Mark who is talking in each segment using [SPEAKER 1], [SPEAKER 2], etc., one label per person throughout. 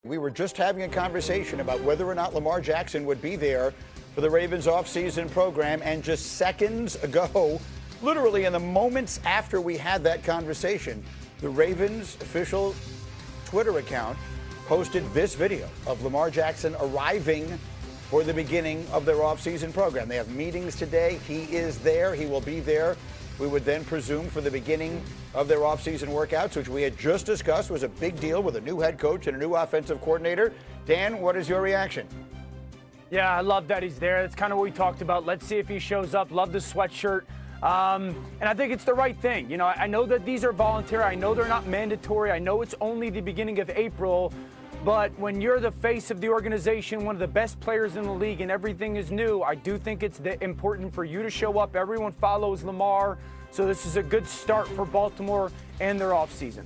[SPEAKER 1] We were just having a conversation about whether or not Lamar Jackson would be there for the Ravens offseason program, and just seconds ago, literally in the moments after we had that conversation, the Ravens official Twitter account posted this video of Lamar Jackson arriving for the beginning of their offseason program. They have meetings today. He is there. He will be there. We would then presume for the beginning of their offseason workouts, which we had just discussed was a big deal with a new head coach and a new offensive coordinator. Dan, what is your reaction?
[SPEAKER 2] Yeah, I love that he's there. That's kind of what we talked about. Let's see if he shows up. Love the sweatshirt. And I think it's the right thing. You know, I know that these are voluntary. I know they're not mandatory. I know it's only the beginning of April. But when you're the face of the organization, one of the best players in the league, and everything is new, I do think it's important for you to show up. Everyone follows Lamar. So this is a good start for Baltimore and their offseason.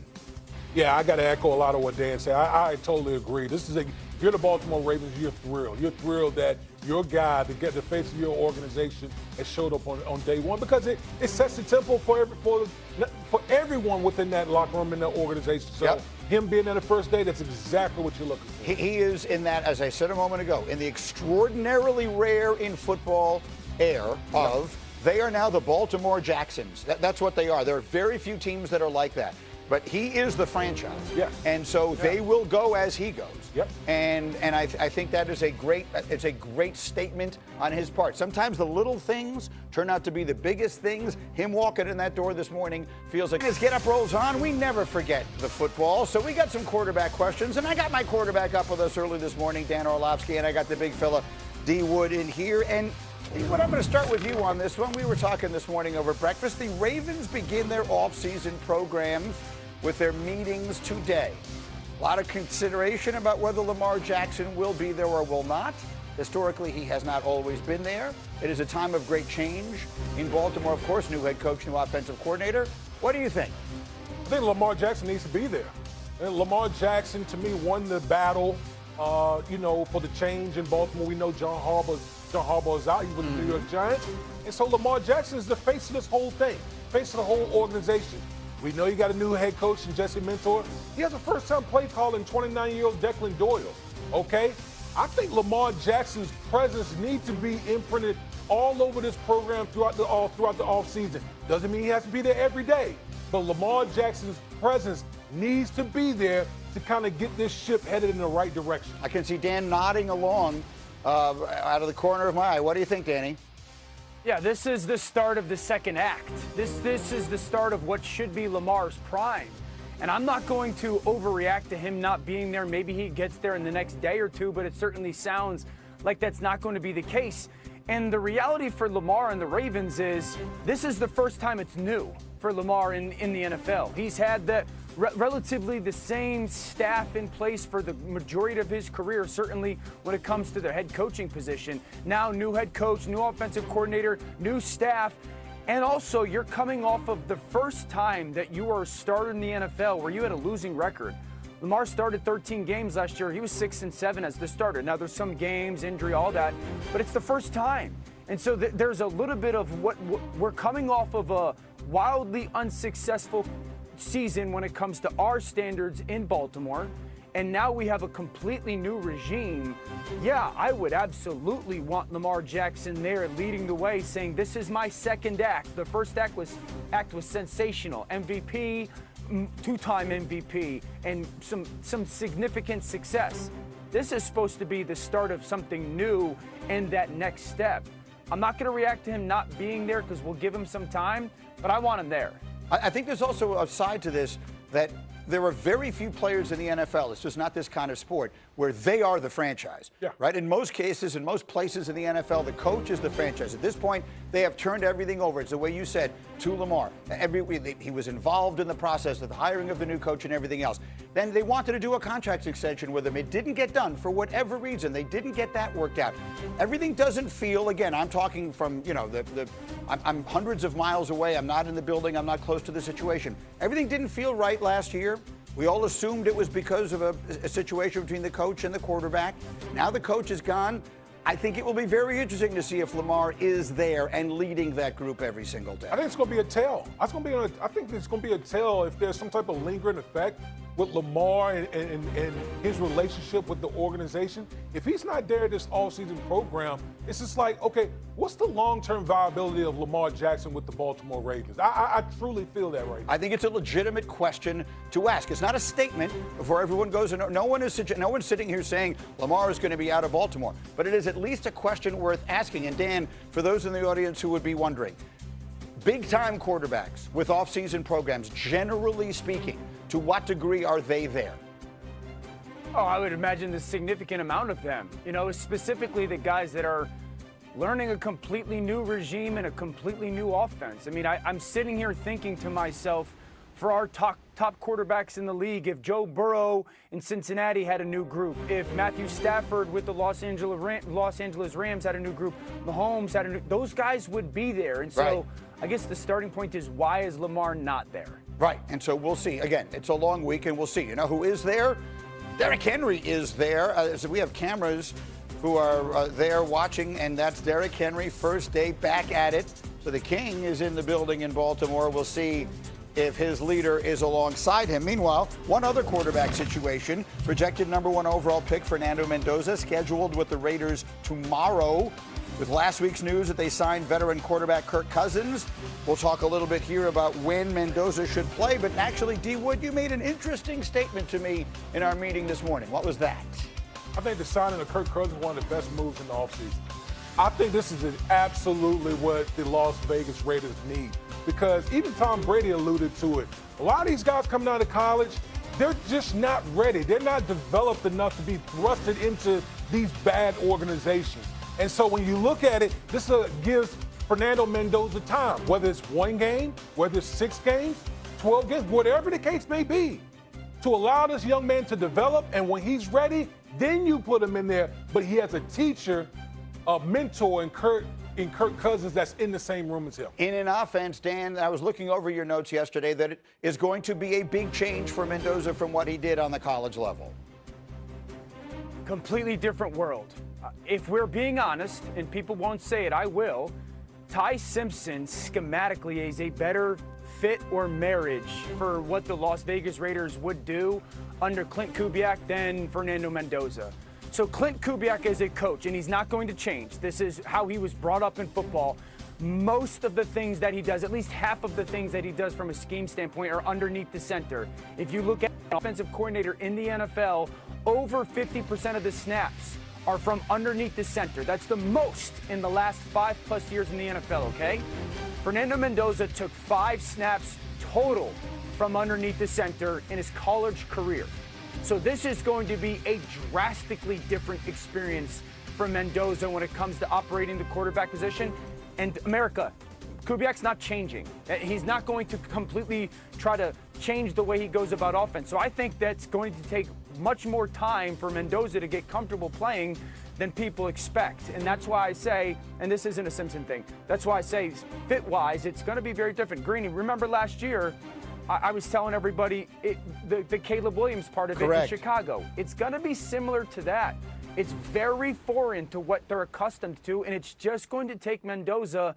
[SPEAKER 3] Yeah, I got to echo a lot of what Dan said. I totally agree. If you're the Baltimore Ravens, you're thrilled. You're thrilled that your guy, to get the face of your organization, has showed up on day one, because it sets the tempo for everyone within that locker room and that organization. So
[SPEAKER 1] Yep.
[SPEAKER 3] Him being there the first day, that's exactly what you're looking for.
[SPEAKER 1] He is in that, as I said a moment ago, in the extraordinarily rare in football air of they are now the Baltimore Jacksons. That's what they are. There are very few teams that are like that. But he is the franchise.
[SPEAKER 3] Yes.
[SPEAKER 1] And so they will go as he goes.
[SPEAKER 3] Yep.
[SPEAKER 1] And I think that is a great statement on his part. Sometimes the little things turn out to be the biggest things. Him walking in that door this morning feels like his get-up rolls on. We never forget the football. So we got some quarterback questions, and I got my quarterback up with us early this morning, Dan Orlovsky, and I got the big fella, D. Wood, in here. And what I'm going to start with you on this one. We were talking this morning over breakfast. The Ravens begin their offseason programs with their meetings today. A lot of consideration about whether Lamar Jackson will be there or will not. Historically, he has not always been there. It is a time of great change in Baltimore, of course, new head coach, new offensive coordinator. What do you think?
[SPEAKER 3] I think Lamar Jackson needs to be there. And Lamar Jackson, to me, won the battle, for the change in Baltimore. We know John Harbaugh is out. He's with the New York Giants. And so Lamar Jackson is the face of this whole thing, face of the whole organization. We know you got a new head coach in Jesse Mentor. He has a first-time play call in 29-year-old Declan Doyle, okay? I think Lamar Jackson's presence needs to be imprinted all over this program throughout the offseason. Doesn't mean he has to be there every day, but Lamar Jackson's presence needs to be there to kind of get this ship headed in the right direction.
[SPEAKER 1] I can see Dan nodding along out of the corner of my eye. What do you think, Danny?
[SPEAKER 2] Yeah, this is the start of the second act. This is the start of what should be Lamar's prime. And I'm not going to overreact to him not being there. Maybe he gets there in the next day or two, but it certainly sounds like that's not going to be the case. And the reality for Lamar and the Ravens is this is the first time it's new for Lamar in the NFL. He's had relatively the same staff in place for the majority of his career, certainly when it comes to the head coaching position. Now, new head coach, new offensive coordinator, new staff. And also, you're coming off of the first time that you were a starter in the NFL where you had a losing record. Lamar started 13 games last year. He was 6-7 as the starter. Now, there's some games, injury, all that, but it's the first time. And so there's a little bit of what we're coming off of a wildly unsuccessful season when it comes to our standards in Baltimore. And now we have a completely new regime. Yeah, I would absolutely want Lamar Jackson there leading the way, saying this is my second act. The first act was sensational. MVP, two-time MVP, and some significant success. This is supposed to be the start of something new and that next step. I'm not going to react to him not being there because we'll give him some time, but I want him there.
[SPEAKER 1] I think there's also a side to this that there are very few players in the NFL, it's just not this kind of sport, where they are the franchise, right? In most cases, in most places in the NFL, the coach is the franchise. At this point, they have turned everything over. It's the way you said, to Lamar. He was involved in the process of the hiring of the new coach and everything else. Then they wanted to do a contract extension with him. It didn't get done for whatever reason. They didn't get that worked out. Everything doesn't feel, again, I'm talking from, I'm hundreds of miles away. I'm not in the building. I'm not close to the situation. Everything didn't feel right last year. We all assumed it was because of a situation between the coach and the quarterback. Now the coach is gone. I think it will be very interesting to see if Lamar is there and leading that group every single day.
[SPEAKER 3] I think it's going to be a tell. I think it's going to be a tell if there's some type of lingering effect with Lamar and his relationship with the organization, if he's not there this all-season program, it's just like, okay, what's the long-term viability of Lamar Jackson with the Baltimore Ravens? I truly feel that right now.
[SPEAKER 1] I think it's a legitimate question to ask. It's not a statement before everyone goes, and no one's sitting here saying Lamar is going to be out of Baltimore, but it is at least a question worth asking. And Dan, for those in the audience who would be wondering, big-time quarterbacks with off-season programs, generally speaking, to what degree are they there?
[SPEAKER 2] Oh, I would imagine the significant amount of them. You know, specifically the guys that are learning a completely new regime and a completely new offense. I mean, I'm sitting here thinking to myself, for our top quarterbacks in the league, if Joe Burrow in Cincinnati had a new group, if Matthew Stafford with the Los Angeles Rams had a new group, Mahomes had a new, those guys would be there. And so
[SPEAKER 1] right.
[SPEAKER 2] I guess the starting point is, why is Lamar not there?
[SPEAKER 1] Right, and so we'll see. Again, it's a long week, and we'll see. You know who is there? Derrick Henry is there. So we have cameras who are there watching, and that's Derrick Henry, first day back at it. So the King is in the building in Baltimore. We'll see if his leader is alongside him. Meanwhile, one other quarterback situation, projected #1 overall pick Fernando Mendoza, scheduled with the Raiders tomorrow. With last week's news that they signed veteran quarterback Kirk Cousins. We'll talk a little bit here about when Mendoza should play. But actually, D. Wood, you made an interesting statement to me in our meeting this morning. What was that?
[SPEAKER 3] I think the signing of Kirk Cousins is one of the best moves in the offseason. I think this is absolutely what the Las Vegas Raiders need. Because even Tom Brady alluded to it. A lot of these guys coming out of college, they're just not ready. They're not developed enough to be thrusted into these bad organizations. And so when you look at it, this gives Fernando Mendoza time, whether it's 1 game, whether it's 6 games, 12 games, whatever the case may be, to allow this young man to develop. And when he's ready, then you put him in there. But he has a teacher, a mentor in Kirk Cousins that's in the same room as him.
[SPEAKER 1] In an offense, Dan, I was looking over your notes yesterday that it is going to be a big change for Mendoza from what he did on the college level.
[SPEAKER 2] Completely different world. If we're being honest, and people won't say it, I will, Ty Simpson schematically is a better fit or marriage for what the Las Vegas Raiders would do under Clint Kubiak than Fernando Mendoza. So Clint Kubiak is a coach, and he's not going to change. This is how he was brought up in football. Most of the things that he does, at least half of the things that he does from a scheme standpoint, are underneath the center. If you look at an offensive coordinator in the NFL, over 50% of the snaps are from underneath the center. That's the most in the last 5+ years in the NFL, okay? Fernando Mendoza took 5 snaps total from underneath the center in his college career. So this is going to be a drastically different experience for Mendoza when it comes to operating the quarterback position. And America, Kubiak's not changing. He's not going to completely try to change the way he goes about offense. So I think that's going to take much more time for Mendoza to get comfortable playing than people expect. And that's why I say, and this isn't a Simpson thing, that's why I say fit-wise, it's going to be very different. Greeny, remember last year, I was telling everybody the Caleb Williams part of
[SPEAKER 1] Correct.
[SPEAKER 2] it in Chicago. It's going to be similar to that. It's very foreign to what they're accustomed to, and it's just going to take Mendoza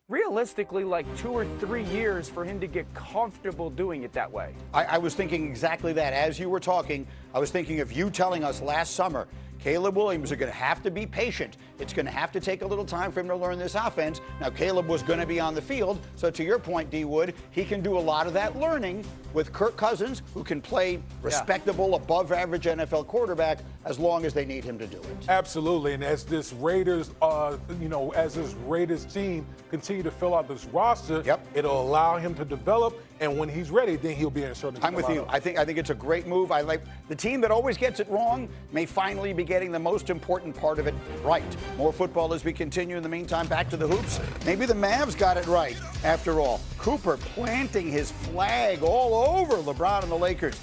[SPEAKER 2] realistically like 2 or 3 years for him to get comfortable doing it that way.
[SPEAKER 1] I was thinking exactly that. As you were talking, I was thinking of you telling us last summer, Caleb Williams are going to have to be patient. It's going to have to take a little time for him to learn this offense. Now, Caleb was going to be on the field. So to your point, D. Wood, he can do a lot of that learning with Kirk Cousins, who can play respectable, above-average NFL quarterback as long as they need him to do it.
[SPEAKER 3] Absolutely. And as this Raiders, as this Raiders team continue to fill out this roster, it'll allow him to develop. And when he's ready, then he'll be in a certain.
[SPEAKER 1] I'm with you. I think it's a great move. I like the team that always gets it wrong may finally be getting the most important part of it right. More football as we continue. In the meantime, back to the hoops. Maybe the Mavs got it right after all. Cooper planting his flag all over LeBron and the Lakers.